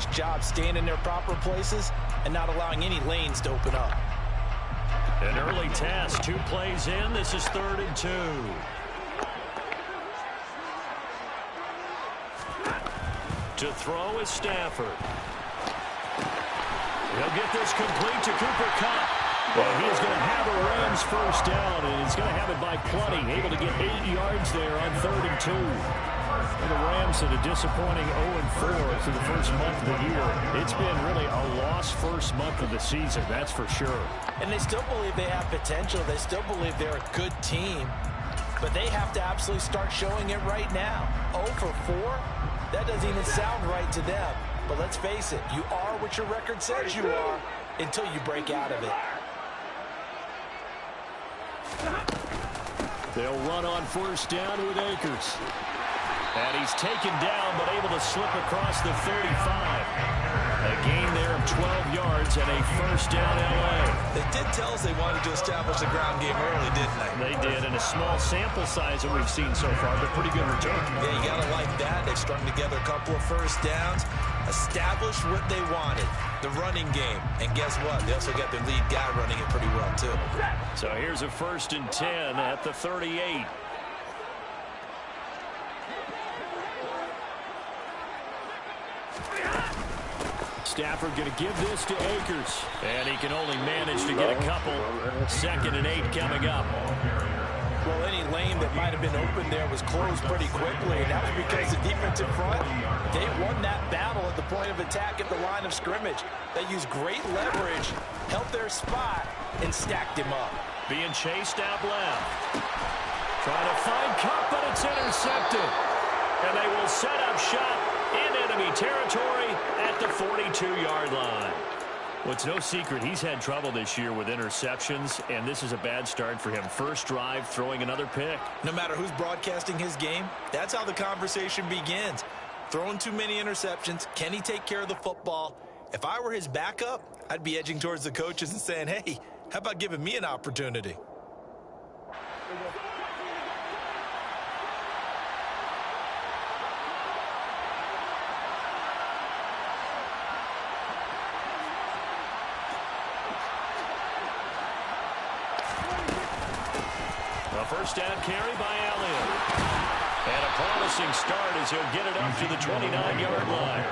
nice job staying in their proper places and not allowing any lanes to open up. An early task, 2 plays in. This is 3rd and 2. To throw is Stafford. He'll get this complete to Cooper Kupp. Well, he is going to have a Rams first down, and he's going to have it by plenty. Able to get 8 yards there on 3rd and 2. And the Rams had a disappointing 0-4 through the first month of the year. It's been really a lost first month of the season, that's for sure. And they still believe they have potential. They still believe they're a good team. But they have to absolutely start showing it right now. 0 for 4? That doesn't even sound right to them. But let's face it, you are what your record says you are until you break out of it. They'll run on first down with Akers. And he's taken down, but able to slip across the 35. A gain there of 12 yards and a first down L.A. They did tell us they wanted to establish the ground game early, didn't they? They did, in a small sample size that we've seen so far, but pretty good return. Yeah, you got to like that. They've strung together a couple of first downs, established what they wanted, the running game. And guess what? They also got their lead guy running it pretty well, too. So here's a 1st and 10 at the 38. Stafford going to give this to Akers. And he can only manage to get a couple. 2nd and 8 coming up. Well, any lane that might have been open there was closed pretty quickly, and that was because the defensive front, they won that battle at the point of attack at the line of scrimmage. They used great leverage, held their spot, and stacked him up. Being chased out left. Trying to find Kupp, but it's intercepted. And they will set up shop in enemy territory at the 42-yard line. Well, it's no secret he's had trouble this year with interceptions, and this is a bad start for him. First drive, throwing another pick. No matter who's broadcasting his game, that's how the conversation begins. Throwing too many interceptions, can he take care of the football? If I were his backup, I'd be edging towards the coaches and saying, hey, how about giving me an opportunity? First down carry by Elliott. And a promising start as he'll get it up to the 29-yard line.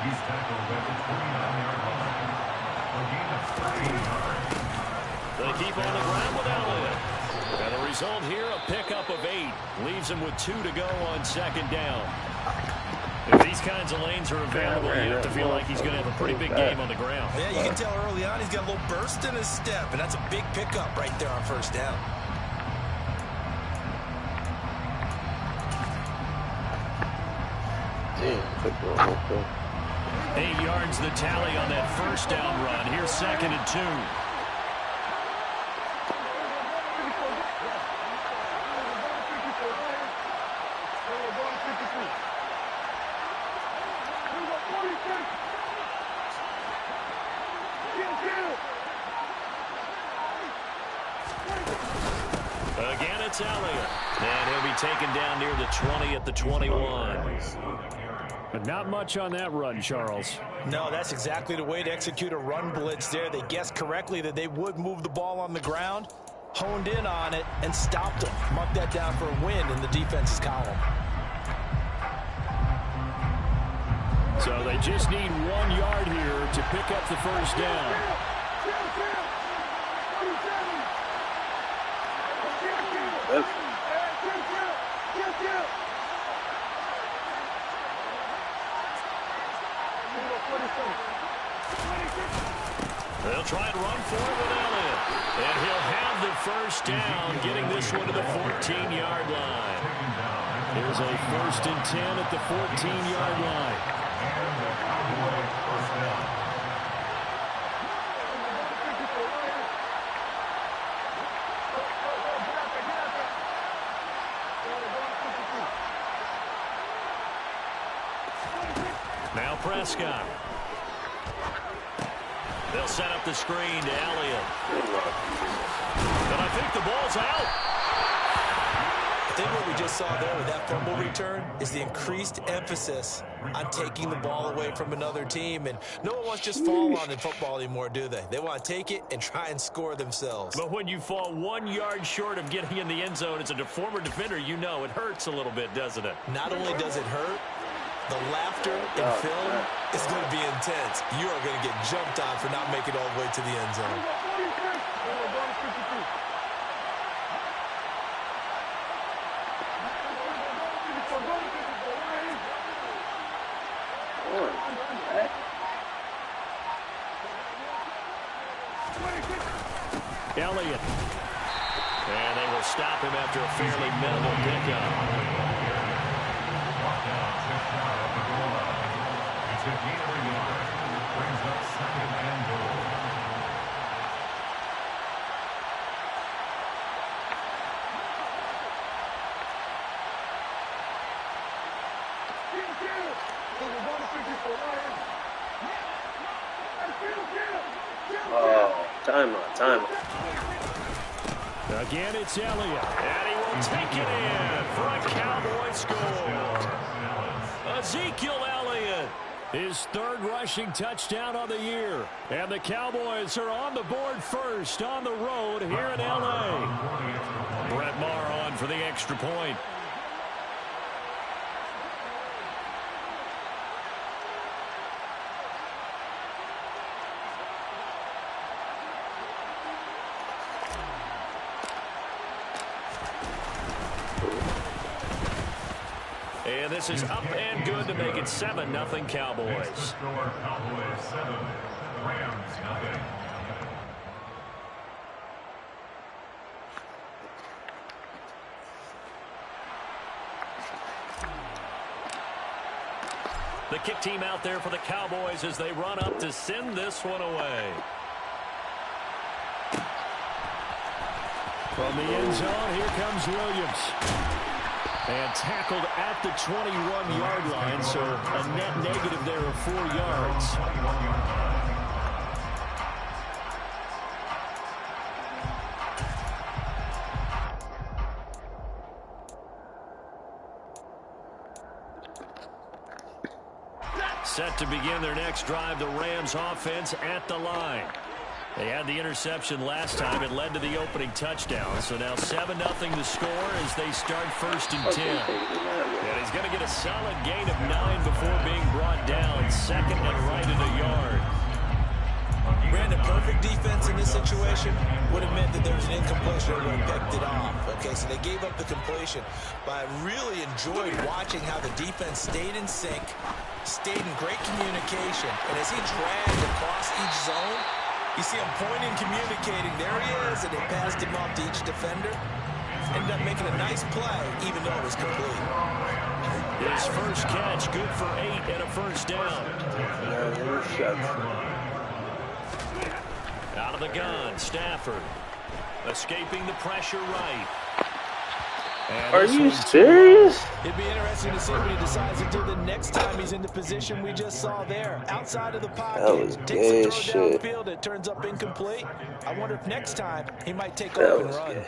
He's tackled at the 29-yard line. They keep on the ground with Elliott. And the result here, a pickup of 8. Leaves him with 2 to go on 2nd down. If these kinds of lanes are available, you have to feel like he's going to have a pretty big game on the ground. Yeah, you can tell early on he's got a little burst in his step, and that's a big pickup right there on first down. 8 yards the tally on that first down run. Here's 2nd and 2. Again, it's Elliott. And he'll be taken down near the 20 at the 21. But not much on that run, Charles. No, that's exactly the way to execute a run blitz there. They guessed correctly that they would move the ball on the ground, honed in on it, and stopped them. Mark that down for a win in the defense's column. So they just need 1 yard here to pick up the first down. They'll try and run for it with Elliott. And he'll have the first down, getting this one to the 14-yard line. Here's a 1st and 10 at the 14-yard line. Now Prescott. They'll set up the screen to Elliott. And I think the ball's out. think what we just saw there with that fumble return is the increased emphasis on taking the ball away from another team. And no one wants to just fall on in football anymore, do they? They want to take it and try and score themselves. But when you fall 1 yard short of getting in the end zone as a former defender, you know it hurts a little bit, doesn't it? Not only does it hurt, the laughter in film is going to be intense. You are going to get jumped on for not making it all the way to the end zone. Elliott. And they will stop him after a fairly minimal pickup. Oh, timeout. Again, it's Elliott, and he will take it in for a Cowboy score. Ezekiel Elliott, his third rushing touchdown on the year. And the Cowboys are on the board first on the road here in L.A. Brett Maher on for the extra point. And this is up and good to make it 7-0 Cowboys. The kick team out there for the Cowboys as they run up to send this one away. From the end zone, here comes Williams. And tackled at the 21-yard line, so a net negative there of 4 yards. Set to begin their next drive, the Rams offense at the line. They had the interception last time. It led to the opening touchdown. So now 7-0 the score as they start 1st and 10. And he's going to get a solid gain of 9 before being brought down. 2nd and right at a yard. Brandon, perfect defense in this situation would have meant that there was an incompletion and would have picked it off. Okay, so they gave up the completion. But I really enjoyed watching how the defense stayed in sync, stayed in great communication. And as he dragged across each zone, you see him pointing, communicating. There he is, and they passed him off to each defender. Ended up making a nice play, even though it was complete. His first catch, good for 8 and a first down. Out of the gun, Stafford. Escaping the pressure right. And are you serious? It'd be interesting to see what he decides to do the next time he's in the position we just saw there. Outside of the pocket, takes a throw downfield, it turns up incomplete. I wonder if next time he might take off and run.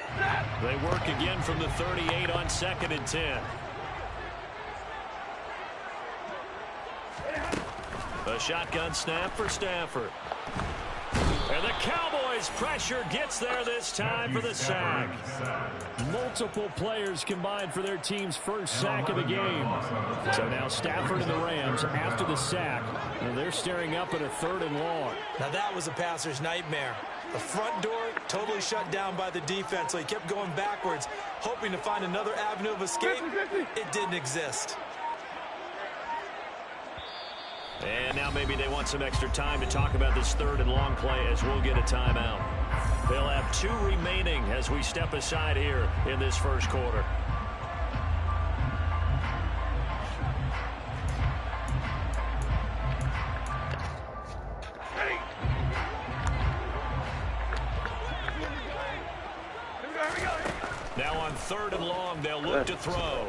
They work again from the 38 on 2nd and 10. A shotgun snap for Stafford. And the Cowboys pressure gets there this time for the sack. Multiple players combined for their team's first sack of the game. So now Stafford and the Rams after the sack. And they're staring up at a 3rd and long. Now that was a passer's nightmare. The front door totally shut down by the defense. So he kept going backwards, hoping to find another avenue of escape. It didn't exist. And now maybe they want some extra time to talk about this 3rd and long play as we'll get a timeout. They'll have 2 remaining as we step aside here in this first quarter. Now on 3rd and long, they'll look to throw.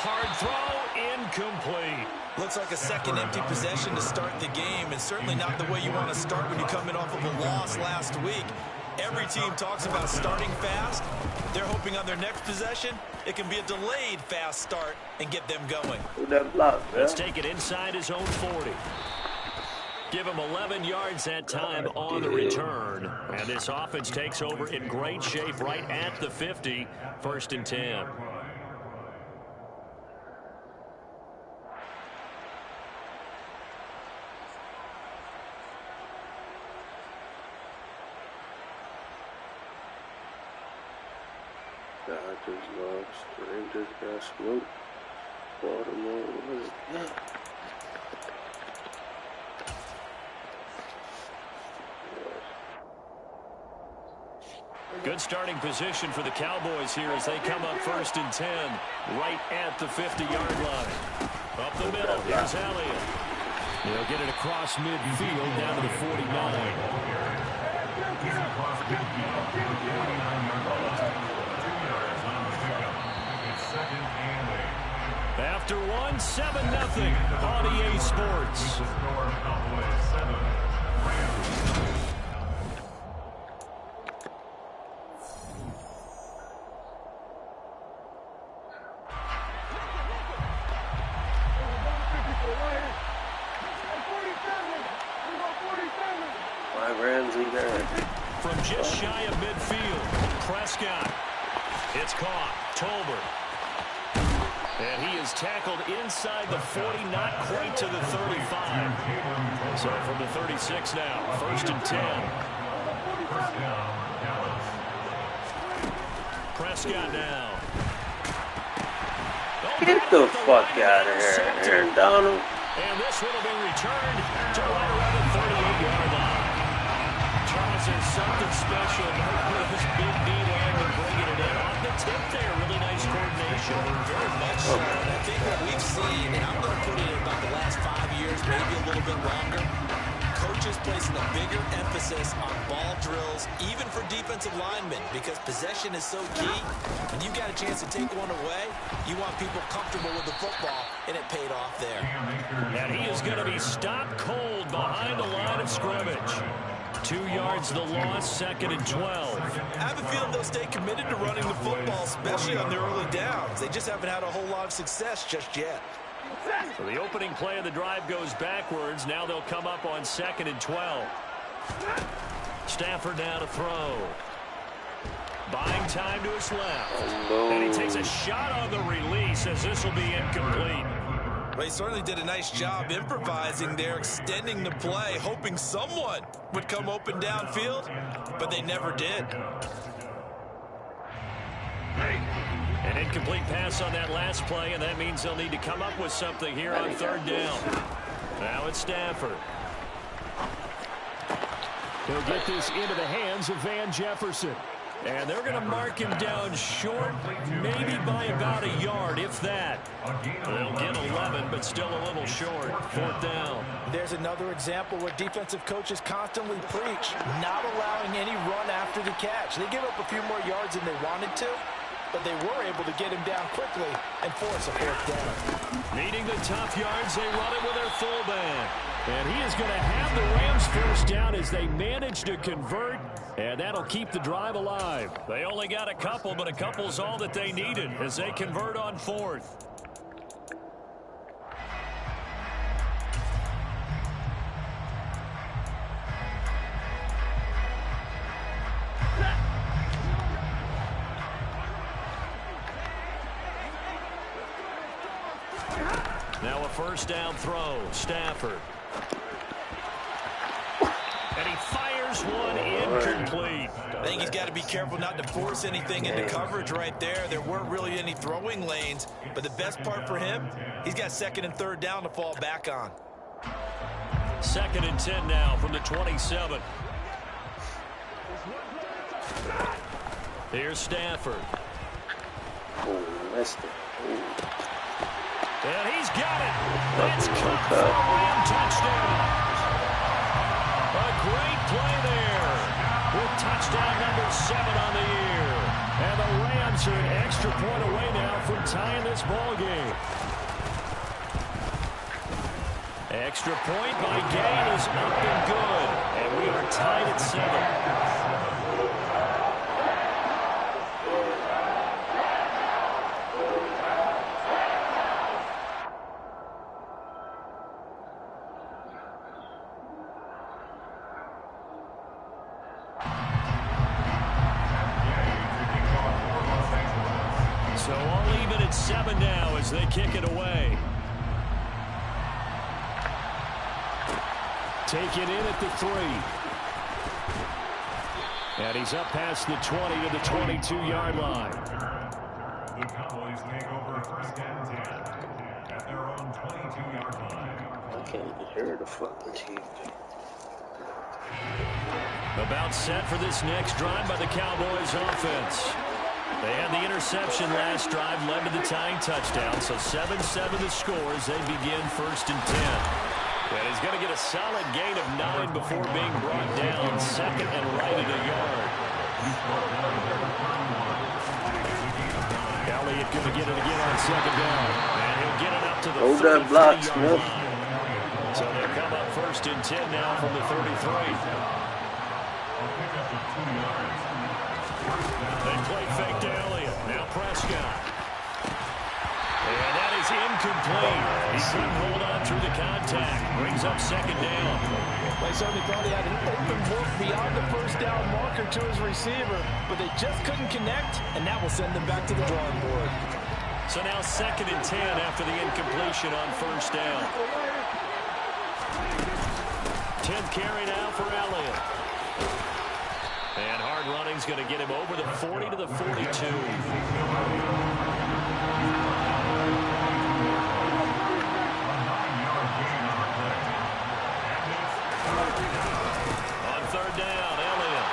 Hard throw, incomplete. Looks like a second empty possession to start the game, and certainly not the way you want to start when you come in off of a loss last week. Every team talks about starting fast. They're hoping on their next possession, it can be a delayed fast start and get them going. That block, Let's take it inside his own 40. Give him 11 yards that time on the return. And this offense takes over in great shape right at the 50. 1st and 10. Dodgers lost. Rangers got smoked. Baltimore was Good starting position for the Cowboys here as they come up 1st and 10 right at the 50-yard line. Up the middle, here's Elliott. They'll get it across midfield down to the 49. After one, 7-0 on EA Sports. From just shy of midfield, Prescott. It's caught. Tolbert. And he is tackled inside the 40, not quite to the 35. So from the 36 now, 1st and 10. Prescott now. Get the fuck out of here, Aaron Donald. And this one will be returned to right around the 38-yard line. Charles, there's something special about this big D lineman bringing it in. Off the tip there, really nice coordination. Very much so. And I think what we've seen, and I'm going to put it in about the last 5 years, maybe a little bit longer, coaches placing a bigger emphasis on ball drills, even for defensive linemen, because possession is so key. When you got a chance to take one away, you want people comfortable with the football, and it paid off there. And he is going to be stopped cold behind the line of scrimmage. 2 yards the loss, 2nd and 12. I have a feeling they'll stay committed to running the football, especially on their early downs. They just haven't had a whole lot of success just yet. So the opening play of the drive goes backwards. Now they'll come up on 2nd and 12. Stafford now to throw. Buying time to his left. And he takes a shot on the release as this will be incomplete. Well, he certainly did a nice job improvising there, extending the play, hoping someone would come open downfield, but they never did. An incomplete pass on that last play, and that means they'll need to come up with something here on 3rd down. Now it's Stafford. He'll get this into the hands of Van Jefferson. And they're going to mark him down short, maybe by about a yard, if that. They'll get 11, but still a little short. 4th down. There's another example where defensive coaches constantly preach, not allowing any run after the catch. They give up a few more yards than they wanted to, but they were able to get him down quickly and force a 4th down. Needing the tough yards, they run it with their fullback. And he is going to have the Rams 1st down as they manage to convert, and that'll keep the drive alive. They only got a couple, but a couple's all that they needed as they convert on 4th. Now a 1st down throw. Stafford. And he fires one incomplete. I think he's got to be careful not to force anything into coverage right there. There weren't really any throwing lanes, but the best part for him, he's got 2nd and 3rd down to fall back on. 2nd and 10 now from the 27. Here's Stafford. Oh, missed it. And he's got it. That's caught for a Ram touchdown. A great play there with touchdown number 7 on the year. And the Rams are an extra point away now from tying this ball game. Extra point by Gay is up and good. And we are tied at 7. 7 now as they kick it away. Take it in at the 3. And he's up past the 20 to the 22-yard line. The Cowboys take over first and 10 at their own 22-yard line. I can't even hear the fucking TV. About set for this next drive by the Cowboys offense. They had the interception last drive, led to the tying touchdown. So 7-7 the score as they begin first and 10. And he's going to get a solid gain of 9 before being brought down second and right at a yard. Elliott going to get it again on second down. And he'll get it up to the 33-yard line. So they'll come up first and 10 now from the 33. They play fake to Elliott. Now Prescott. And that is incomplete. He couldn't hold on through the contact. Brings up second down. They certainly thought he had an open look beyond the first down marker to his receiver, but they just couldn't connect, and that will send them back to the drawing board. So now second and 10 after the incompletion on first down. 10th carry now for Elliott. And hard running's going to get him over the 40 to the 42. On third down, Elliott.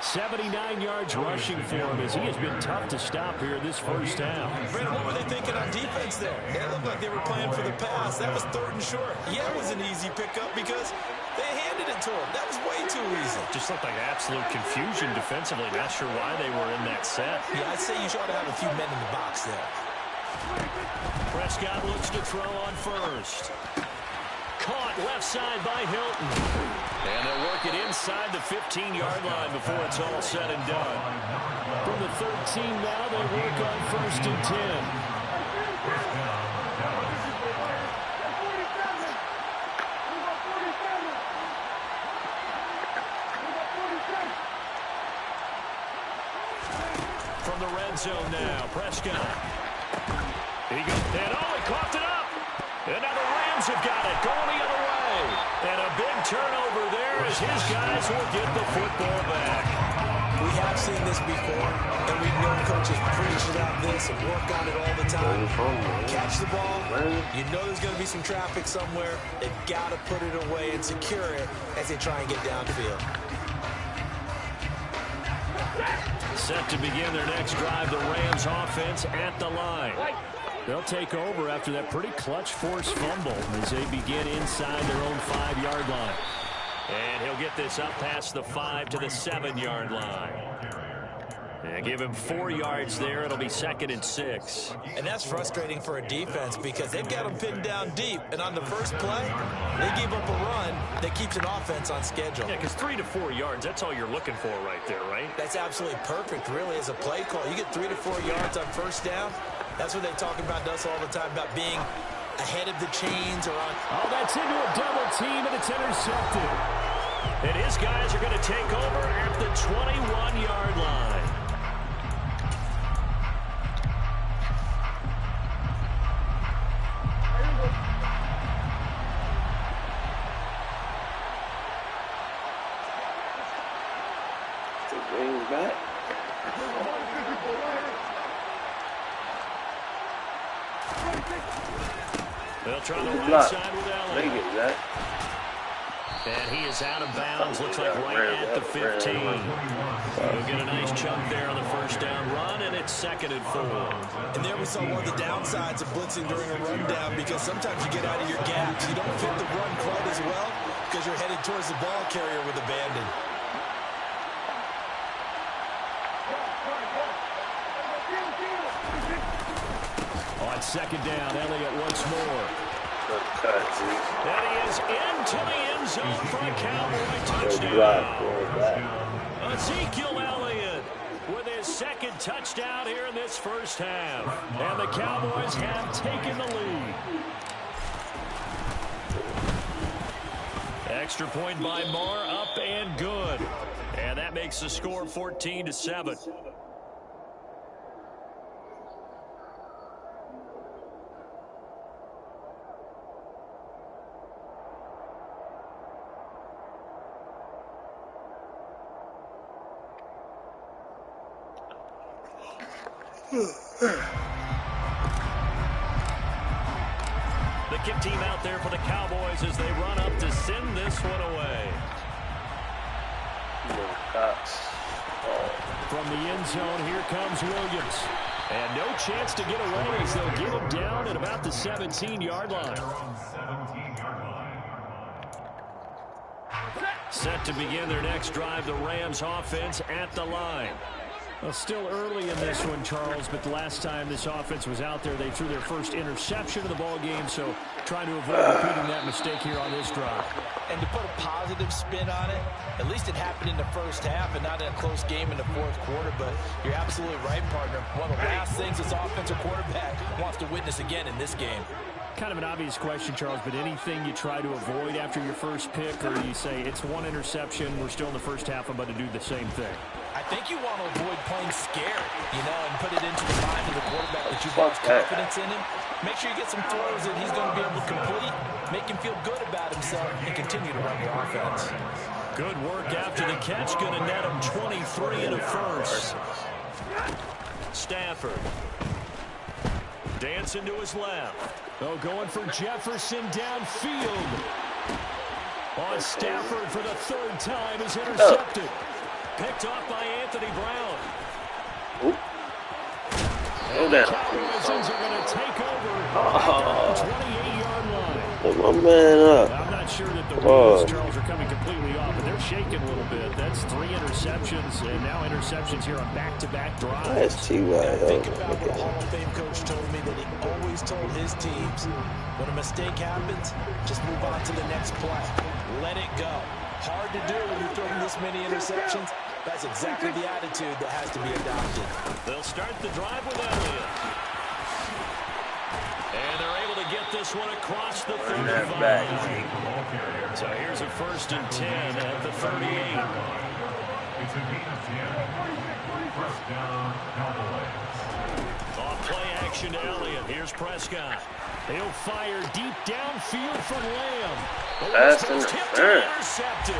79 yards rushing for him as he has been tough to stop here this first half. Brandon, what were they thinking on defense there? It looked like they were playing for the pass. That was third and short. Yeah, it was an easy pickup because they handed it to him. That was way too easy. Just looked like absolute confusion defensively. Not sure why they were in that set. Yeah, I'd say you ought to have a few men in the box there. Prescott looks to throw on first. Caught left side by Hilton. And they'll work it inside the 15-yard line before it's all said and done. From the 13 now, they work on first and 10. From the red zone now, Prescott. He goes, and he coughed it up. And now the Rams have got it, going the other way. And a big turnover there as his guys will get the football back. We have seen this before, and we know coaches preach about this and work on it all the time. Catch the ball, you know there's going to be some traffic somewhere. They've got to put it away and secure it as they try and get downfield. Set to begin their next drive, the Rams offense at the line. They'll take over after that pretty clutch forced fumble as they begin inside their own 5-yard line. And he'll get this up past the 5 to the 7-yard line. And give him 4 yards there. It'll be second and 6. And that's frustrating for a defense because they've got them pinned down deep. And on the first play, they give up a run that keeps an offense on schedule. Yeah, because 3 to 4 yards, that's all you're looking for right there, right? That's absolutely perfect, really, as a play call. You get 3 to 4 yards on first down. That's what they talk about us all the time, about being ahead of the chains or on. Oh, that's into a double team, and it's intercepted. And his guys are going to take over at the 21-yard line. Bring back. They'll try the right side with Elliott. Make it, Zach. And he is out of bounds, looks like right at the 15. He'll get a nice chunk there on the first down run, and it's second and 4. And there we saw one of the downsides of blitzing during a rundown because sometimes you get out of your gaps. You don't fit the run quite as well because you're headed towards the ball carrier with abandon. On second down, Elliott once more. Cut, And he is into the end zone for a Cowboy touchdown. Ezekiel Elliott with his second touchdown here in this first half. And the Cowboys have taken the lead. Extra point by Marr, up and good. And that makes the score 14-7. The kick team out there for the Cowboys as they run up to send this one away. From the end zone, here comes Williams. And no chance to get away as they'll get him down at about the 17-yard line. Set to begin their next drive, the Rams offense at the line. Well, still early in this one, Charles, but the last time this offense was out there, they threw their first interception of the ball game, so trying to avoid repeating that mistake here on this drive. And to put a positive spin on it, at least it happened in the first half and not in a close game in the fourth quarter, but you're absolutely right, partner. One of the last things this offensive quarterback wants to witness again in this game. Kind of an obvious question, Charles, but anything you try to avoid after your first pick, or you say it's one interception, we're still in the first half, I'm about to do the same thing? I think you want to avoid playing scared, and put it into the mind of the quarterback that you've lost confidence in him. Make sure you get some throws that he's going to be able to complete, make him feel good about himself, and continue to run your offense. Good work after the catch, going to net him 23 and a first. Stafford. Dancing to his left. Oh, going for Jefferson downfield. On Stafford for the third time is intercepted. Picked off by Anthony Brown. And the Cowboys are going to take over at the 28-yard line. Put my man up. I'm not sure that the wheels, Charles, are coming completely off, but they're shaking a little bit. That's 3 interceptions, and now interceptions here on back-to-back drives. That's T.Y. Think about what a Hall of Fame coach told me, that he always told his teams, when a mistake happens, just move on to the next play. Let it go. Hard to do when you're throwing this many interceptions. That's exactly the attitude that has to be adopted. They'll start the drive with Elliott. And they're able to get this one across the 35. So here's a 1st and 10 at the 38. It's a gain of 10. First down, Cowboys. Off play action to Elliott. Here's Prescott. He'll fire deep downfield for Lamb. That's intercepted.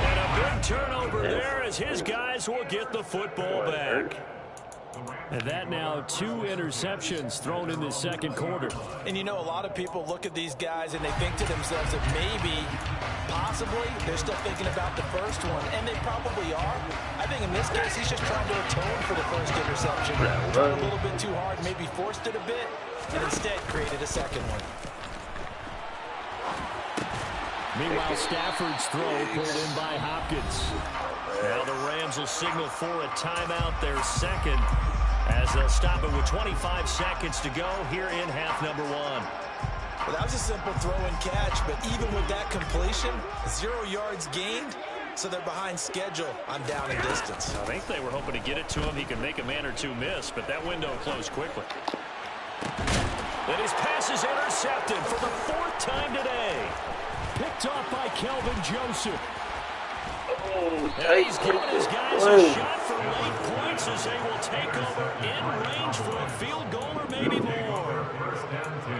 And a big turnover there as his guys will get the football back. And that now 2 interceptions thrown in the second quarter. And a lot of people look at these guys and they think to themselves that maybe, possibly, they're still thinking about the first one. And they probably are. I think in this case, he's just trying to atone for the first interception. Tried a little bit too hard, maybe forced it a bit, and instead created a second one. Meanwhile, Stafford's throw pulled in by Hopkins. Now the Rams will signal for a timeout, their second, as they'll stop it with 25 seconds to go here in half number 1. Well, that was a simple throw and catch, but even with that completion, 0 yards gained, so they're behind schedule on down and distance. I think they were hoping to get it to him. He could make a man or two miss, but that window closed quickly. And his pass is intercepted for the 4th time today. Picked off by Kelvin Joseph. And he's giving his guys a shot for late points as they will take over in range for a field goal or maybe more.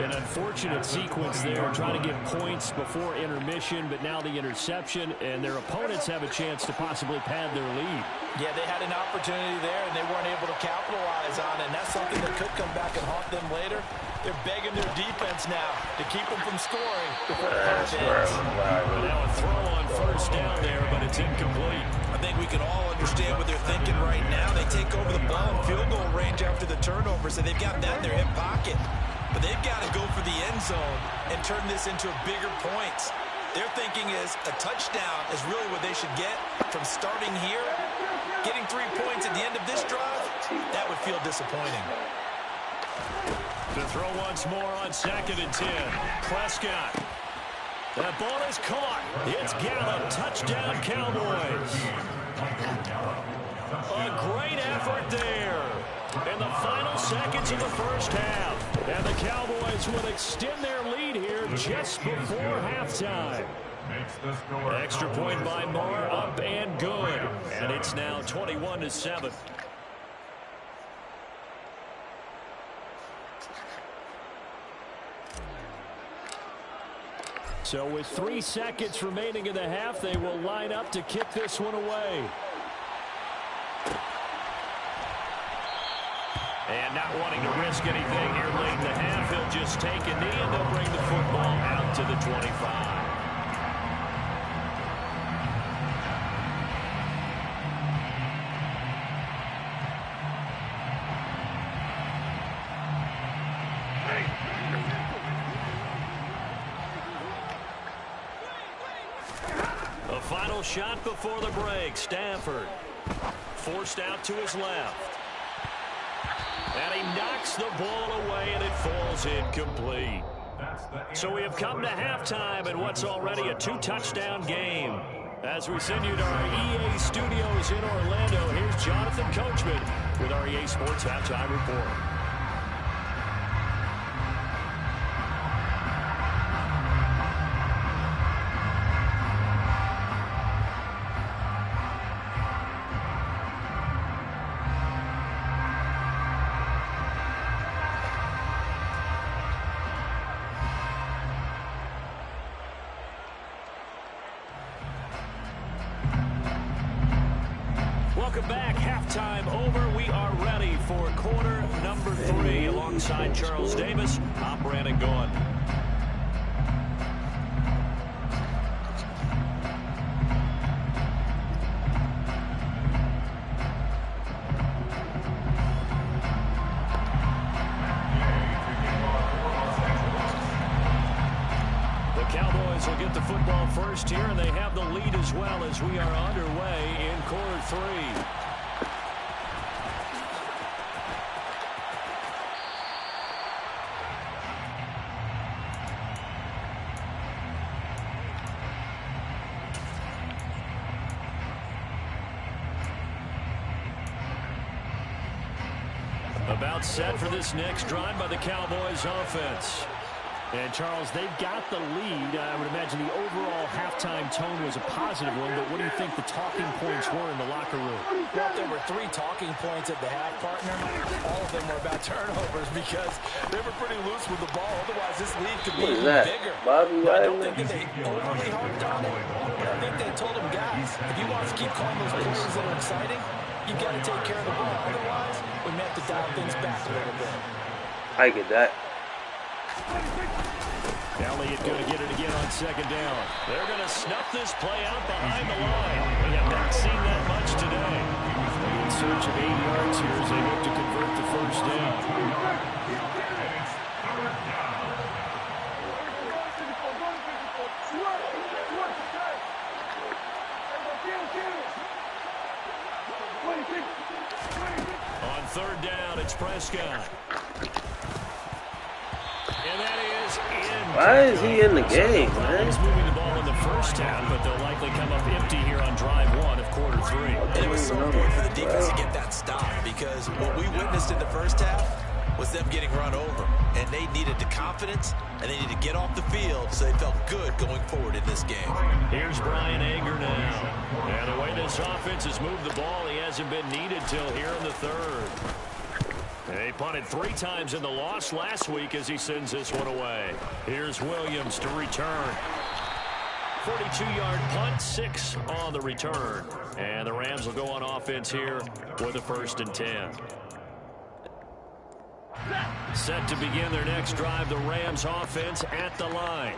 An unfortunate sequence there, trying to get points before intermission, but now the interception, and their opponents have a chance to possibly pad their lead. Yeah, they had an opportunity there, and they weren't able to capitalize on it, and that's something that could come back and haunt them later. They're begging their defense now to keep them from scoring before the half ends. Now a throw on 1st down there, but it's incomplete. I think we can all understand what they're thinking right now. They take over the ball in field goal range after the turnover, so they've got that in their hip pocket. But they've got to go for the end zone and turn this into bigger points. Their thinking is a touchdown is really what they should get from starting here. Getting 3 points at the end of this drive, that would feel disappointing. To throw once more on 2nd and 10. Prescott. That ball is caught. It's Gallup. Touchdown, Cowboys. A great effort there in the final seconds of the first half. And the Cowboys will extend their lead here just before halftime. Extra point by Moore, up and good. And it's now 21-7. So with 3 seconds remaining in the half, they will line up to kick this one away. And not wanting to risk anything here late in the half, he'll just take a knee, and they'll bring the football out to the 25. A final shot before the break. Stafford forced out to his left. And he knocks the ball away, and it falls incomplete. So we have come to halftime in what's already a 2-touchdown game. As we send you to our EA studios in Orlando, here's Jonathan Coachman with our EA Sports Halftime Report. Welcome back. Halftime over. We are ready for quarter number 3 alongside Charles Davis. I'm Brandon Gaughan. The Cowboys will get the football first here, and they have the lead as well as we are underway in quarter 3. About set for this next drive by the Cowboys offense. And, Charles, they've got the lead. I would imagine the overall halftime tone was a positive one, but what do you think the talking points were in the locker room? Well, there were 3 talking points at the half, partner. All of them were about turnovers because they were pretty loose with the ball. Otherwise, this lead could be even bigger. I don't think that they overly harped on it, but I think they told them, guys, if you want us to keep calling those plays that are exciting, you've got to take care of the ball. Otherwise, we may have to dial things back a little bit. I get that. Elliott going to get it again on second down. They're going to snuff this play out behind the line. We have not seen that much today. In search of 8 yards here as they look to convert the first down. On third down, it's Prescott. And that is in. Why is he in the game, man? He's moving the ball in the first half, but they'll likely come up empty here on drive 1 of quarter 3. And it was so important for the defense to get that stop because what we witnessed in the first half was them getting run over. And they needed the confidence, and they needed to get off the field so they felt good going forward in this game. Here's Brian Anger now. And the way this offense has moved the ball, he hasn't been needed till here in the third. They punted 3 times in the loss last week as he sends this one away. Here's Williams to return. 42-yard punt, 6 on the return. And the Rams will go on offense here with a 1st and 10. Set to begin their next drive, the Rams offense at the line.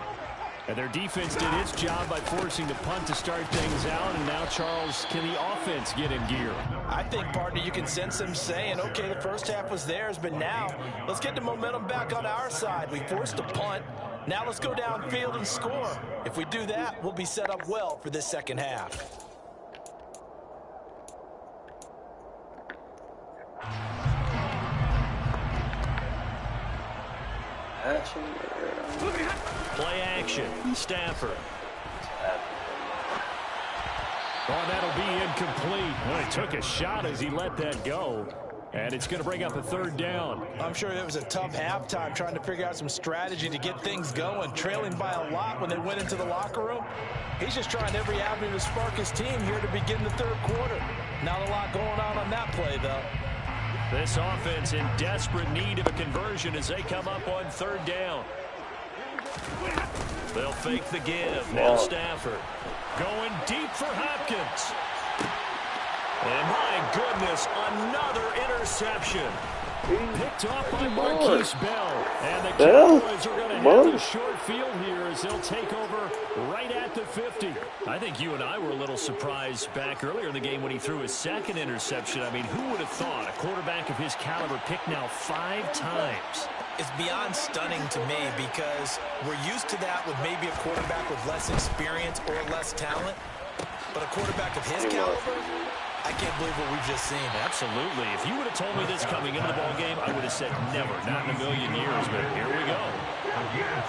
And their defense did its job by forcing the punt to start things out. And now, Charles, can the offense get in gear? I think, partner, you can sense them saying, okay, the first half was theirs, but now let's get the momentum back on our side. We forced a punt. Now let's go downfield and score. If we do that, we'll be set up well for this second half. Play action. Stafford. Oh, that'll be incomplete. Well, he took a shot as he let that go. And it's going to bring up a 3rd down. I'm sure it was a tough halftime trying to figure out some strategy to get things going, trailing by a lot when they went into the locker room. He's just trying every avenue to spark his team here to begin the 3rd quarter. Not a lot going on that play, though. This offense in desperate need of a conversion as they come up on 3rd down. They'll fake the give. Now Stafford going deep for Hopkins. And my goodness, another interception. Picked off by Marquise Bell. And the Cowboys are going to have a short field here as they'll take over right at the 50. I think you and I were a little surprised back earlier in the game when he threw his second interception. I mean, who would have thought a quarterback of his caliber picked now 5 times? It's beyond stunning to me because we're used to that with maybe a quarterback with less experience or less talent. But a quarterback of his caliber, I can't believe what we've just seen. Absolutely. If you would have told me this coming into the ball game, I would have said never, not in a million years. But here we go. Again,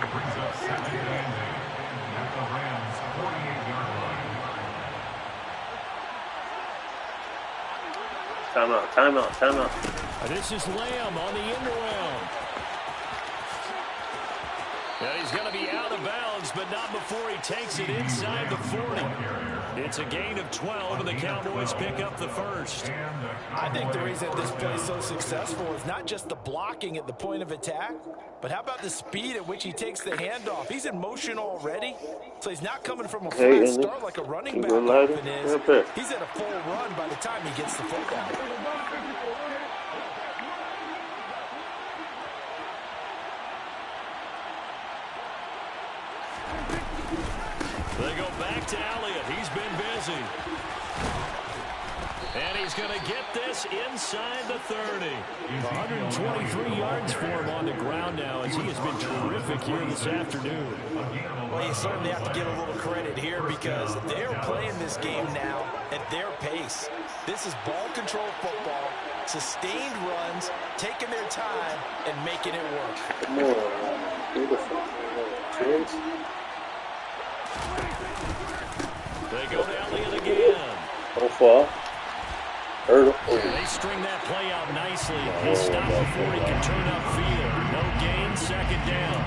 it brings up second and 8 at the Rams' 48-yard line. Timeout. This is Lamb on the end around. And he's going to be out of bounds, but not before he takes it inside the 40. It's a gain of 12, and the Cowboys pick up the first. I think the reason this play is so successful is not just the blocking at the point of attack, but how about the speed at which he takes the handoff? He's in motion already, so he's not coming from a flat start like a running back often is. He's at a full run by the time he gets the football. They go back to Elliott. He's been busy. And he's going to get this inside the 30. 123 yards for him on the ground now as he has been terrific here this afternoon. Well, you certainly have to give a little credit here because they're playing this game now at their pace. This is ball control football, sustained runs, taking their time, and making it work. Beautiful. They go to Elliott again. So far. They string that play out nicely. He stopped before he can turn upfield. No gain, second down.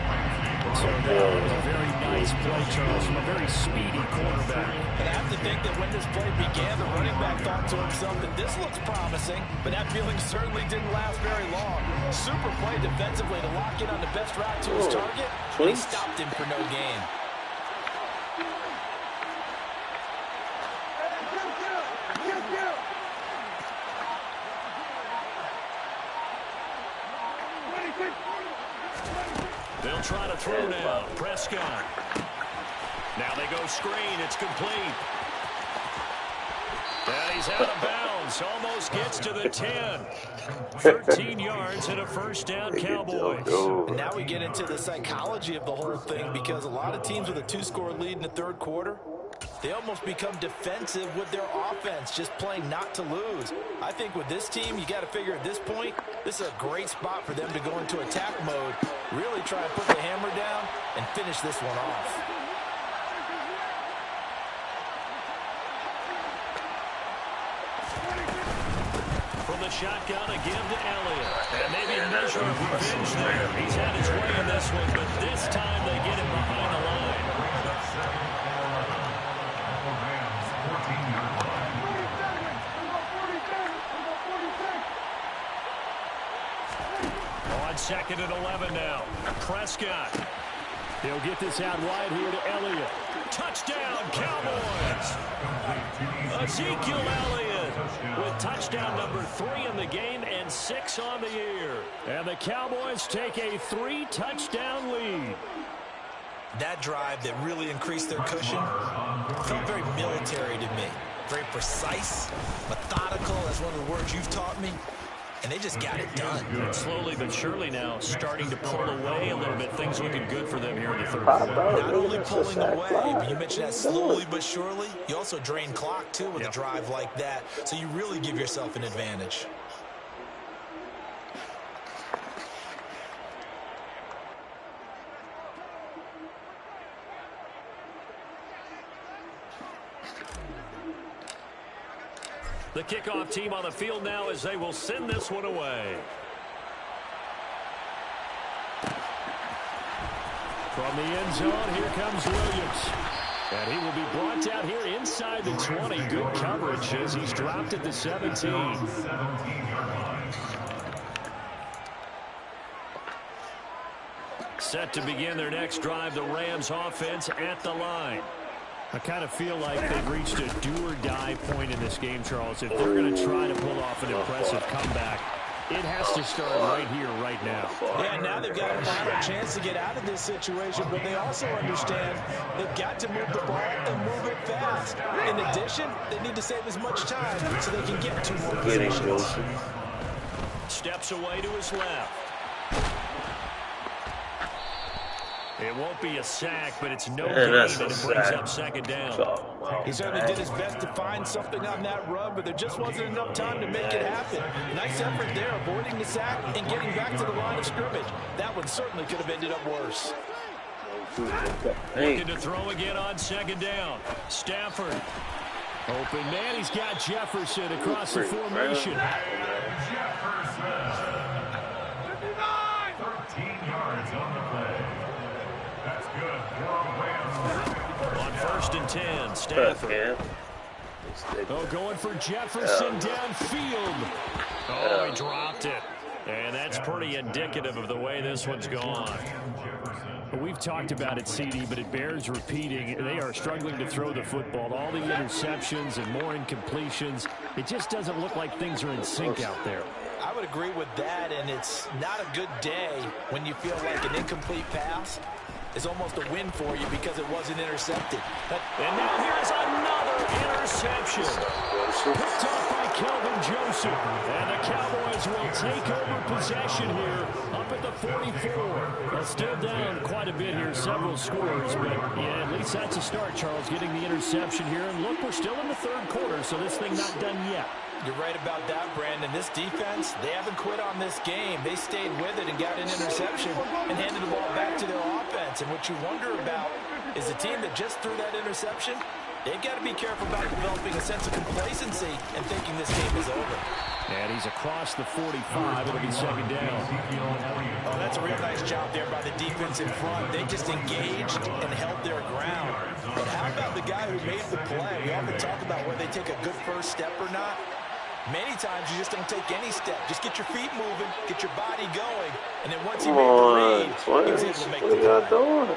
So that was a very nice play, Charles, from a very speedy quarterback. And I have to think that when this play began, the running back thought to himself that this looks promising, but that feeling certainly didn't last very long. Super play defensively to lock in on the best route to his target, and he stopped him for no gain. They'll try to throw now. Prescott. Now they go screen. It's complete. And he's out of bounds. Almost gets to the 10. 13 yards and a first down, Cowboys. And now we get into the psychology of the whole thing because a lot of teams with a 2-score lead in the third quarter, they almost become defensive with their offense, just playing not to lose. I think with this team, you got to figure at this point, this is a great spot for them to go into attack mode, really try and put the hammer down and finish this one off. From the shotgun again to Elliott. And maybe a measure of revenge there. He's had his way in this one, but this time they get him behind the line. On second and 11 now. Prescott. He'll get this out wide here to Elliott. Touchdown, Cowboys! Ezekiel Elliott with touchdown number 3 in the game and 6 on the year. And the Cowboys take a 3-touchdown lead. That drive that really increased their cushion felt very military to me. Very precise, methodical. That's one of the words you've taught me. And they just got it done. And slowly but surely now starting to pull away a little bit. Things looking good for them here in the third quarter. Not only pulling away, but you mentioned that slowly but surely. You also drain clock, too, with a drive like that. So you really give yourself an advantage. The kickoff team on the field now as they will send this one away. From the end zone, here comes Williams. And he will be brought down here inside the 20. Good coverage as he's dropped at the 17. Set to begin their next drive, the Rams offense at the line. I kind of feel like they've reached a do-or-die point in this game, Charles. If they're going to try to pull off an impressive comeback, It has to start right here, right now. Yeah, now they've got a final chance to get out of this situation, but they also understand they've got to move the ball and move it fast. In addition, they need to save as much time so they can get 2 more possessions. Steps away to his left. It won't be a sack, but it's no gain, and it brings up second down. He certainly did his best to find something on that run, but there just wasn't enough time to make it happen. Nice effort there, avoiding the sack and getting back to the line of scrimmage. That one certainly could have ended up worse. Looking to throw again on second down. Stafford. Open man, he's got Jefferson across the formation. Jefferson. 13 yards on the play. That's good. On 1st and 10, Stafford. Oh, going for Jefferson downfield. Oh, he dropped it. And that's pretty indicative of the way this one's gone. We've talked about it, CD, but it bears repeating. They are struggling to throw the football. All the interceptions and more incompletions. It just doesn't look like things are in sync out there. I would agree with that, and it's not a good day when you feel like an incomplete pass is almost a win for you because it wasn't intercepted. And now here's another interception. Picked off by Kelvin Joseph. And the Cowboys will take over possession here up at the 44. Well, still down quite a bit here, several scores, but yeah, at least that's a start, Charles, getting the interception here. And look, we're still in the 3rd quarter, so this thing not done yet. You're right about that, Brandon. This defense, they haven't quit on this game. They stayed with it and got an interception and handed the ball back to their offense. And what you wonder about is a team that just threw that interception, they've got to be careful about developing a sense of complacency and thinking this game is over. And he's across the 45. It'll be second down. Oh, that's a real nice job there by the defense in front. They just engaged and held their ground. But how about the guy who made the play? We often talk about whether they take a good first step or not. Many times you just don't take any step. Just get your feet moving, get your body going, and then once he made the read, he was able to make the play.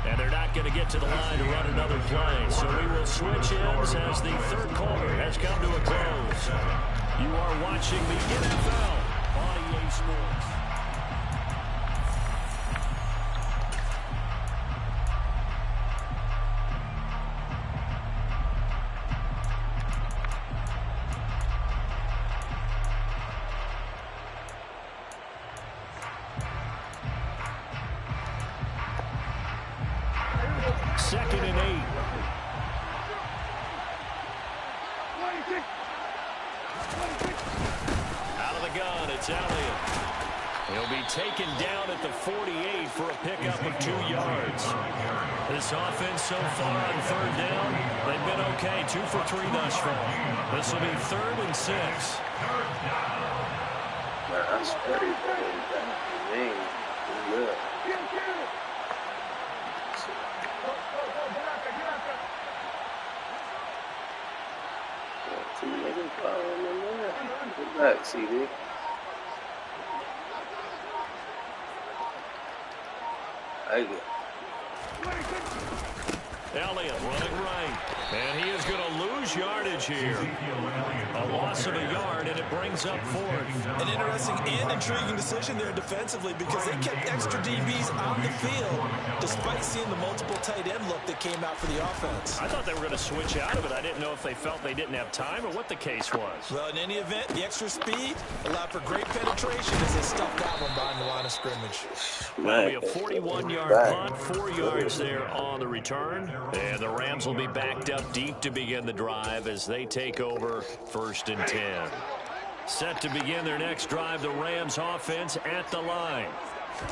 And they're not going to get to the line to run another play. So we will switch ends as the 3rd quarter has come to a close. You are watching the NFL on EA Sports. Second and 8. Out of the gun, it's Elliott. He'll be taken down at the 48 for a pickup of 2 yards. This offense so far on 3rd down, they've been okay, 2 for 3 thus far. This will be 3rd and 6. That's pretty good. Good. Good back, CD. Elliott running right. And he is going to lose yardage here. A loss of a yard, and it brings up 4th. An interesting and intriguing decision there defensively because they kept extra DBs on the field despite seeing the multiple tight end look that came out for the offense. I thought they were going to switch out of it. I didn't know if they felt they didn't have time or what the case was. Well, in any event, the extra speed allowed for great penetration as they stuffed that one behind the line of scrimmage. That'll be a 41-yard punt, 4 yards there on the return. And the Rams will be backed up deep to begin the drive as they take over 1st and 10. Set to begin their next drive, the Rams offense at the line.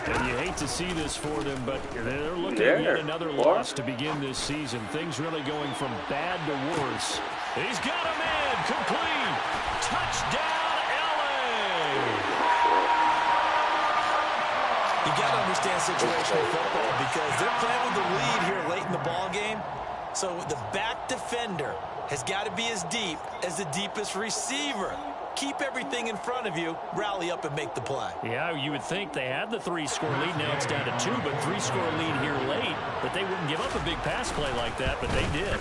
And you hate to see this for them, but they're looking at yet another loss to begin this season. Things really going from bad to worse. He's got a man, complete. Touchdown, LA! You got to understand situational football because they're playing with the lead here late in the ball game. So the back defender has got to be as deep as the deepest receiver. keep everything in front of you, rally up and make the play. Yeah, you would think they had the 3-score lead. Now it's down to 2, but 3-score lead here late. But they wouldn't give up a big pass play like that, but they did.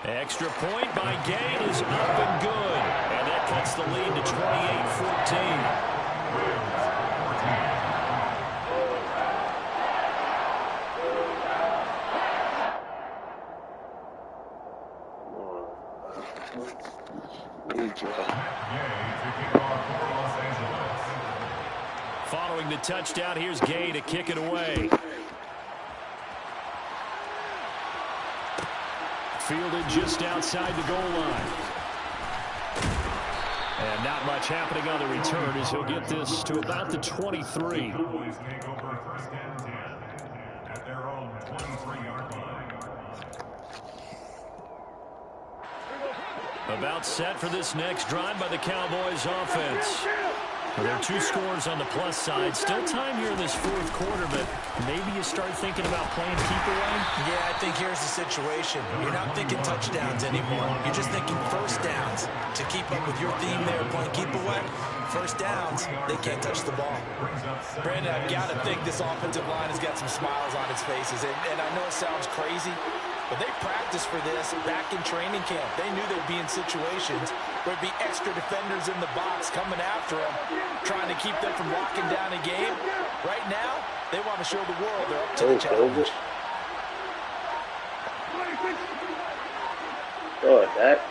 Extra point by Gain is up and good. And that cuts the lead to 28-14. Following the touchdown, here's Gay to kick it away. Fielded just outside the goal line. And not much happening on the return as he'll get this to about the 23. Cowboys take over 1st and 10 at their own 23-yard line. About set for this next drive by the Cowboys offense. Well, there are 2 scores on the plus side. Still time here in this 4th quarter, but maybe you start thinking about playing keep away? Yeah, I think here's the situation. You're not thinking touchdowns anymore. You're just thinking first downs. To keep up with your theme there, playing keep away, first downs, they can't touch the ball. Brandon, I've got to think this offensive line has got some smiles on its faces. And I know it sounds crazy, but they practiced for this back in training camp. They knew they'd be in situations where there'd be extra defenders in the box coming after them, trying to keep them from locking down a game. Right now, they want to show the world they're up to the challenge. Oh, that.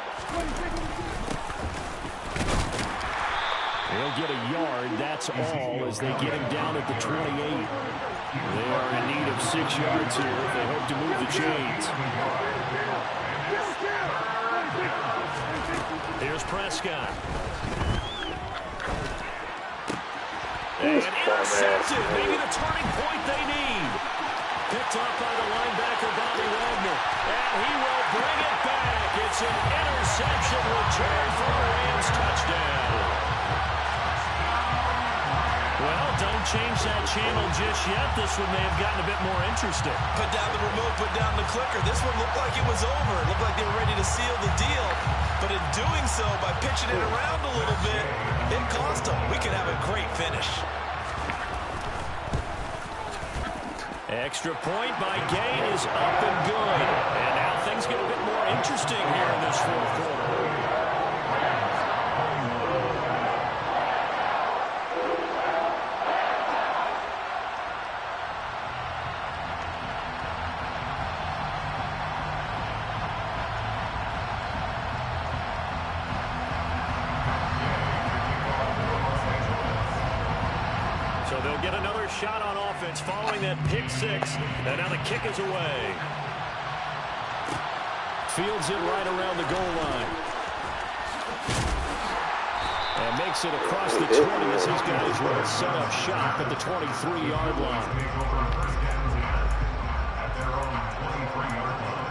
They'll get a yard, that's all, as they get him down at the 28. They are in need of 6 yards here if they hope to move the chains. Here's Prescott. And intercepted, maybe the turning point they need. Picked up by the linebacker, Bobby Wagner. And he will bring it back. It's an interception return for a Rams touchdown. Well, don't change that channel just yet. This one may have gotten a bit more interesting. Put down the remote, put down the clicker. This one looked like it was over. It looked like they were ready to seal the deal. But in doing so, by pitching it around a little bit, it cost them. We could have a great finish. Extra point by Gain is up and good. And now things get a bit more interesting here in this 4th quarter. They'll get another shot on offense following that pick 6. And now the kick is away. Fields it right around the goal line. And makes it across the 20 as his guys will set up shop at the 23-yard line. At their own 23-yard line.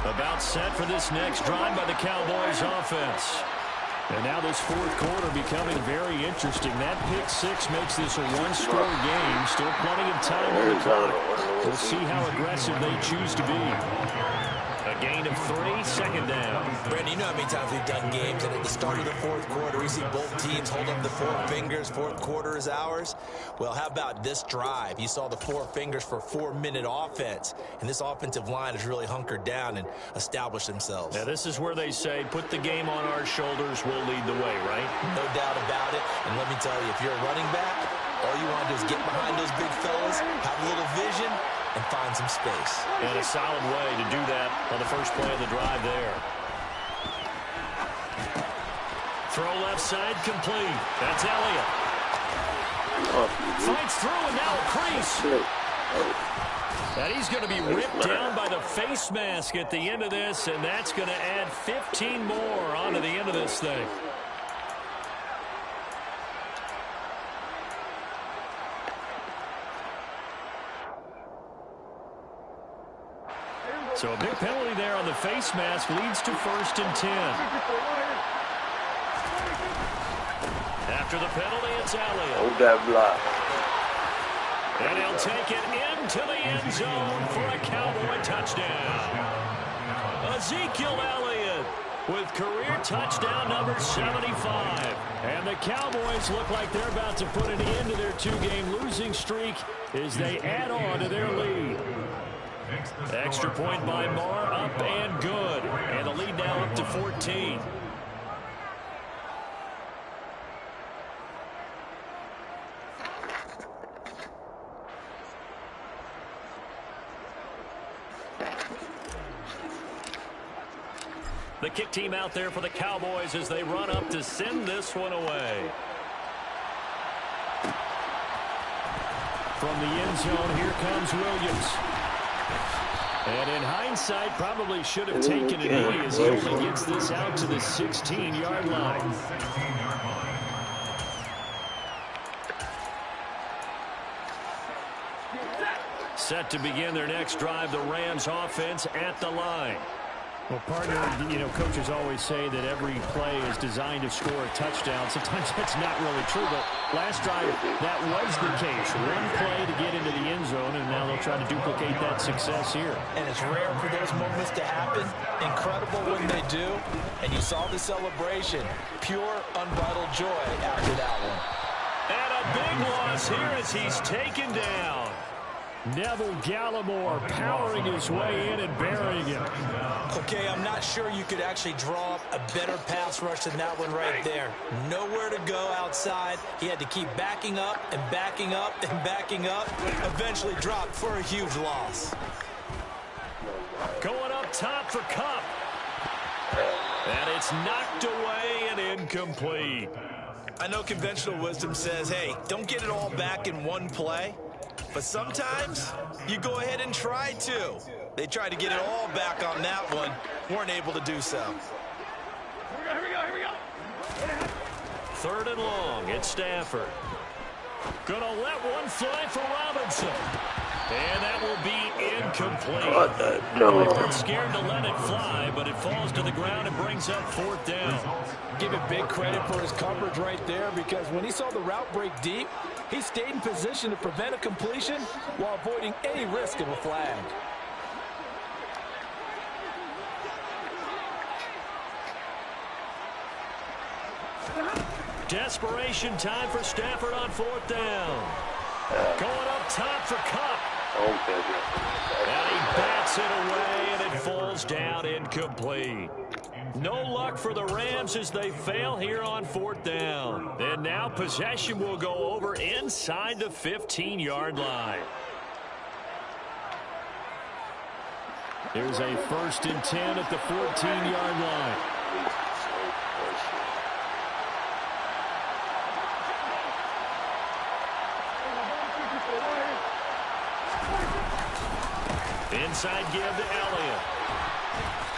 About set for this next drive by the Cowboys offense. And now this 4th quarter becoming very interesting. That pick 6 makes this a 1-score game. Still plenty of time on the clock. We'll see how aggressive they choose to be. A gain of 3, 2nd down. Brandon, you know how many times we've done games, and at the start of the 4th quarter, we see both teams hold up the 4 fingers. 4th quarter is ours. Well, how about this drive? You saw the 4 fingers for 4-minute offense, and this offensive line has really hunkered down and established themselves. Now, this is where they say, put the game on our shoulders, we'll lead the way, right? No doubt about it. And let me tell you, if you're a running back, all you want to do is get behind those big fellas, have a little vision, and find some space. And a solid way to do that on the first play of the drive there. Throw left side complete. That's Elliott. Fights through and now a crease. And he's going to be ripped down by the face mask at the end of this, and that's going to add 15 more onto the end of this thing. So a big penalty there on the face mask leads to 1st and 10. After the penalty, it's Elliott. Hold that block. And he'll take it into the end zone for a Cowboy touchdown. Ezekiel Elliott with career touchdown number 75. And the Cowboys look like they're about to put an end to their two-game losing streak as they add on to their lead. Extra point by Marr, up and good. And the lead now up to 14. The kick team out there for the Cowboys as they run up to send this one away. From the end zone, here comes Williams. And in hindsight, probably should have taken a knee as he only gets this out to the 16-yard line. Set to begin their next drive, the Rams offense at the line. Well, partner, coaches always say that every play is designed to score a touchdown. Sometimes that's not really true, but last drive, that was the case. One play to get into the end zone, and now they'll try to duplicate that success here. And it's rare for those moments to happen. Incredible when they do. And you saw the celebration. Pure, unbridled joy after that one. And a big loss here as he's taken down. Neville Gallimore powering his way in and burying him. Okay, I'm not sure you could actually draw up a better pass rush than that one right there. Nowhere to go outside. He had to keep backing up and backing up and backing up. Eventually dropped for a huge loss. Going up top for Kupp. And it's knocked away and incomplete. I know conventional wisdom says, hey, don't get it all back in one play. But sometimes you go ahead and try to. They tried to get it all back on that one. Weren't able to do so. Here we go. Third and long. It's Stafford. Gonna let one fly for Robinson. And that will be incomplete. No. They weren't scared to let it fly, but it falls to the ground and brings up fourth down. Give him big credit for his coverage right there, because when he saw the route break deep, he stayed in position to prevent a completion while avoiding any risk of a flag. Desperation time for Stafford on fourth down. Going up top for Kupp. And he bats it away, and it falls down incomplete. No luck for the Rams as they fail here on fourth down. And now possession will go over inside the 15-yard line. Here's a 1st and 10 at the 14-yard line. Inside give to Elliott.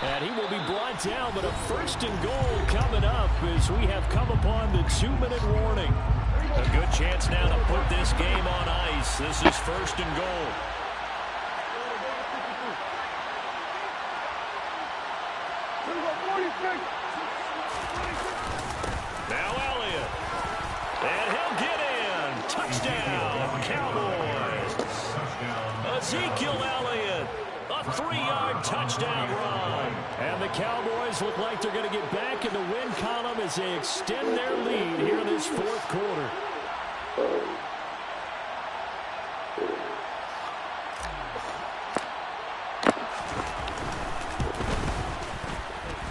And he will be brought down, but a 1st and goal coming up as we have come upon the 2-minute warning. A good chance now to put this game on ice. This is 1st and goal. Now Elliott. And he'll get in. Touchdown, Cowboys. Ezekiel Elliott. A 3-yard touchdown run. And the Cowboys look like they're going to get back in the win column as they extend their lead here in this 4th quarter.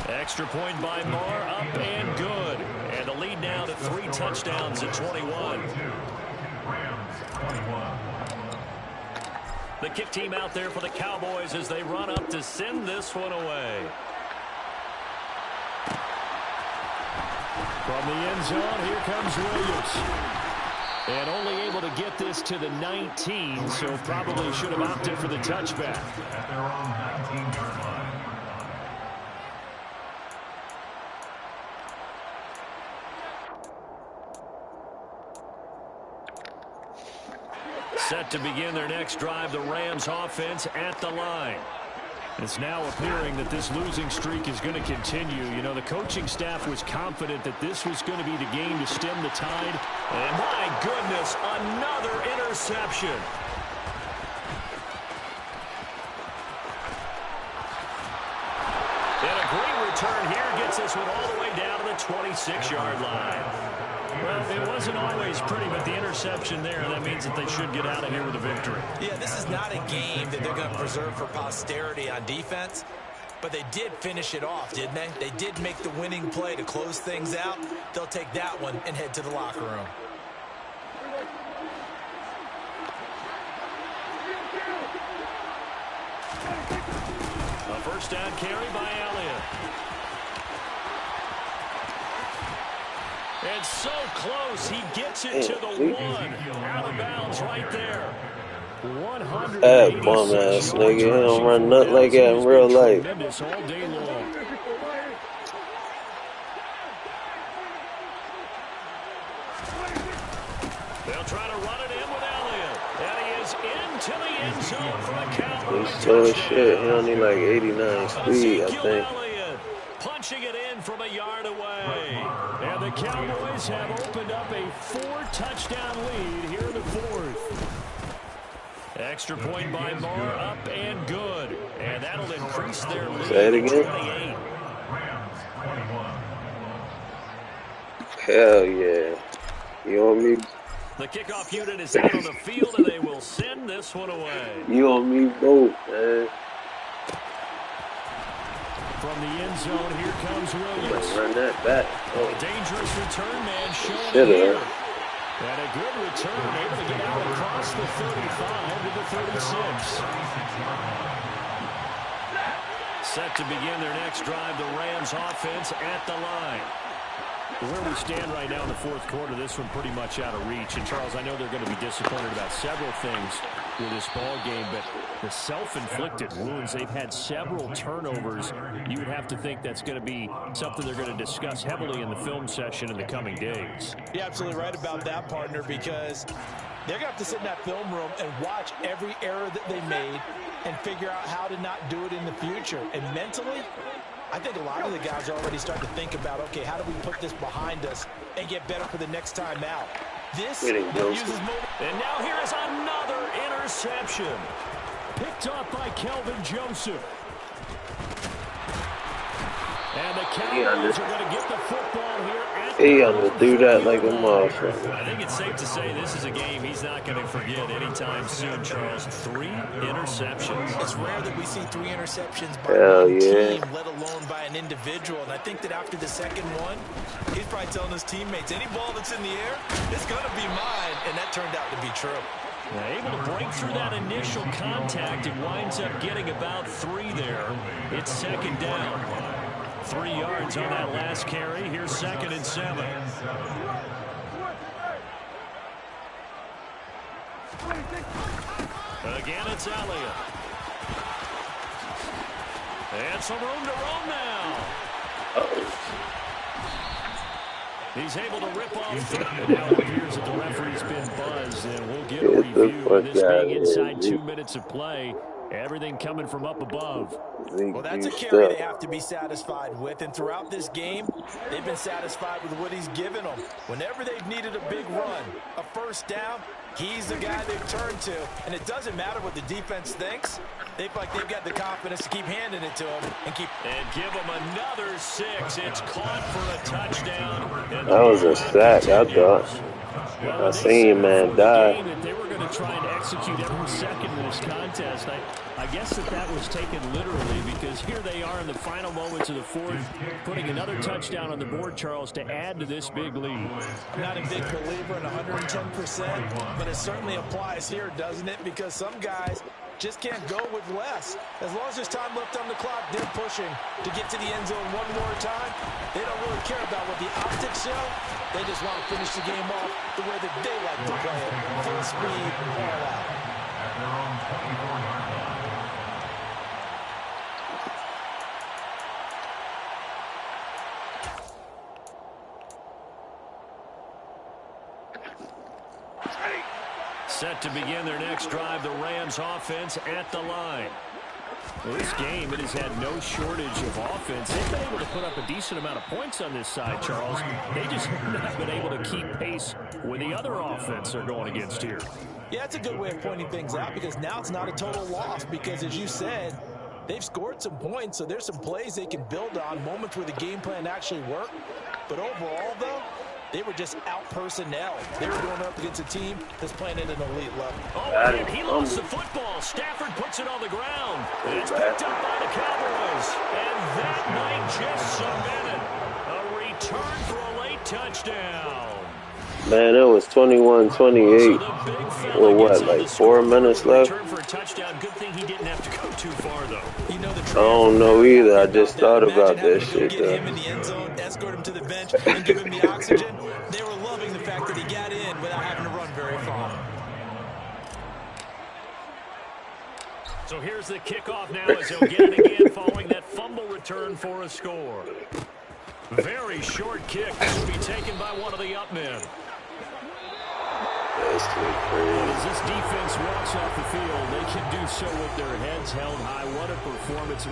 Extra point by Marr, up and good. And the lead now to 3 touchdowns at 21. The kick team out there for the Cowboys as they run up to send this one away. From the end zone, here comes Williams. And only able to get this to the 19, so probably should have opted for the touchback. At their own 19-yard line. Set to begin their next drive, the Rams offense at the line. It's now appearing that this losing streak is going to continue. You know, the coaching staff was confident that this was going to be the game to stem the tide. And my goodness, another interception. And a great return here gets this one all the way down to the 26-yard line. Well, it wasn't always pretty, but the interception there, that means that they should get out of here with a victory. Yeah, this is not a game that they're going to preserve for posterity on defense, but they did finish it off, didn't they? They did make the winning play to close things out. They'll take that one and head to the locker room. A first down carry by Elliott. And so close, he gets it to the one. Out of bounds right there. That bum ass nigga, he don't run nothing like that in real life. All day long. They'll try to run it in with Elliott. And he is into the end zone for the Cowboys. He's slow as shit. He only like 89 speed, I think. Elliott punching it in from a yard away. And the Cowboys have opened up a 4-touchdown lead here in the fourth. Extra point by Moore, up and good. And that'll increase their lead. Say it again. 28. Hell yeah. You want me? The kickoff unit is out on the field, and they will send this one away. You want me both, man. From the end zone, here comes Williams. Run that back. Oh. A dangerous return man showing Shit, here. And a good return, able to get out across the 35 to the 36. Set to begin their next drive, the Rams offense at the line. Where we stand right now in the fourth quarter, this one pretty much out of reach. And, Charles, I know they're going to be disappointed about several things with this ball game, but the self-inflicted wounds, they've had several turnovers. You would have to think that's going to be something they're going to discuss heavily in the film session in the coming days. You're absolutely right about that, partner, because they're going to have to sit in that film room and watch every error that they made and figure out how to not do it in the future. And mentally, I think a lot of the guys are already starting to think about, okay, how do we put this behind us and get better for the next time out? This uses moment. And now here is another interception. Picked off by Kelvin Joseph. And the Cowboys are going to get the football here. He gonna do that like a motherfucker. I think it's safe to say this is a game he's not going to forget anytime soon, Charles. 3 interceptions. It's rare that we see 3 interceptions by one team, let alone by an individual. And I think that after the second one, he's probably telling his teammates, any ball that's in the air, it's going to be mine. And that turned out to be true. Able to break through that initial contact and winds up getting about 3 there. It's second down. 3 yards on that last carry. Here's 2nd and 7. Again, it's Elliott. And some room to roam now. He's able to rip off. Now it appears that the referee's been buzzed, and we'll get a review of this being inside 2 minutes of play. Everything coming from up above. Well, that's a carry they have to be satisfied with. And throughout this game, they've been satisfied with what he's given them. Whenever they've needed a big run, a first down, he's the guy they've turned to. And it doesn't matter what the defense thinks. They feel like they've got the confidence to keep handing it to him and give him another 6. It's caught for a touchdown. That was a sack, I thought. I seen man die. They were going to try and execute every second in this contest. I guess that was taken literally, because here they are in the final moments of the fourth, putting another touchdown on the board, Charles, to add to this big lead. Not a big believer in 110%, but it certainly applies here, doesn't it? Because some guys just can't go with less. As long as there's time left on the clock, they're pushing to get to the end zone one more time. They don't really care about what the optics show. They just want to finish the game off the way that they like to play it. Full speed, all out. At their own 24-yard line. Set to begin their next drive, the Rams offense at the line. Well, this game, it has had no shortage of offense. They've been able to put up a decent amount of points on this side, Charles. They just haven't been able to keep pace with the other offense they're going against here. Yeah, that's a good way of pointing things out, because now it's not a total loss, because as you said, They've scored some points, so there's some plays they can build on, moments where the game plan actually worked. But overall, though, they were just out-personnel. They were going up against a team that's playing at an elite level. Oh, and he lost the football. Stafford puts it on the ground. It's picked up by the Cowboys. And that might just cement it. A return for a late touchdown. Man, it was 21-28. Well, what, like 4 minutes left? For a touchdown. Good thing he didn't have to go too far, though. You know, I don't know either. I just thought about that shit, get though. him in the end zone, escort him to the bench, and give him the oxygen. They were loving the fact that he got in without having to run very far. So here's the kickoff now as he'll get it again following that fumble return for a score. Very short kick. This will be taken by one of the up men. That's too crazy. As this defense walks off the field, they can do so with their heads held high. What a performance.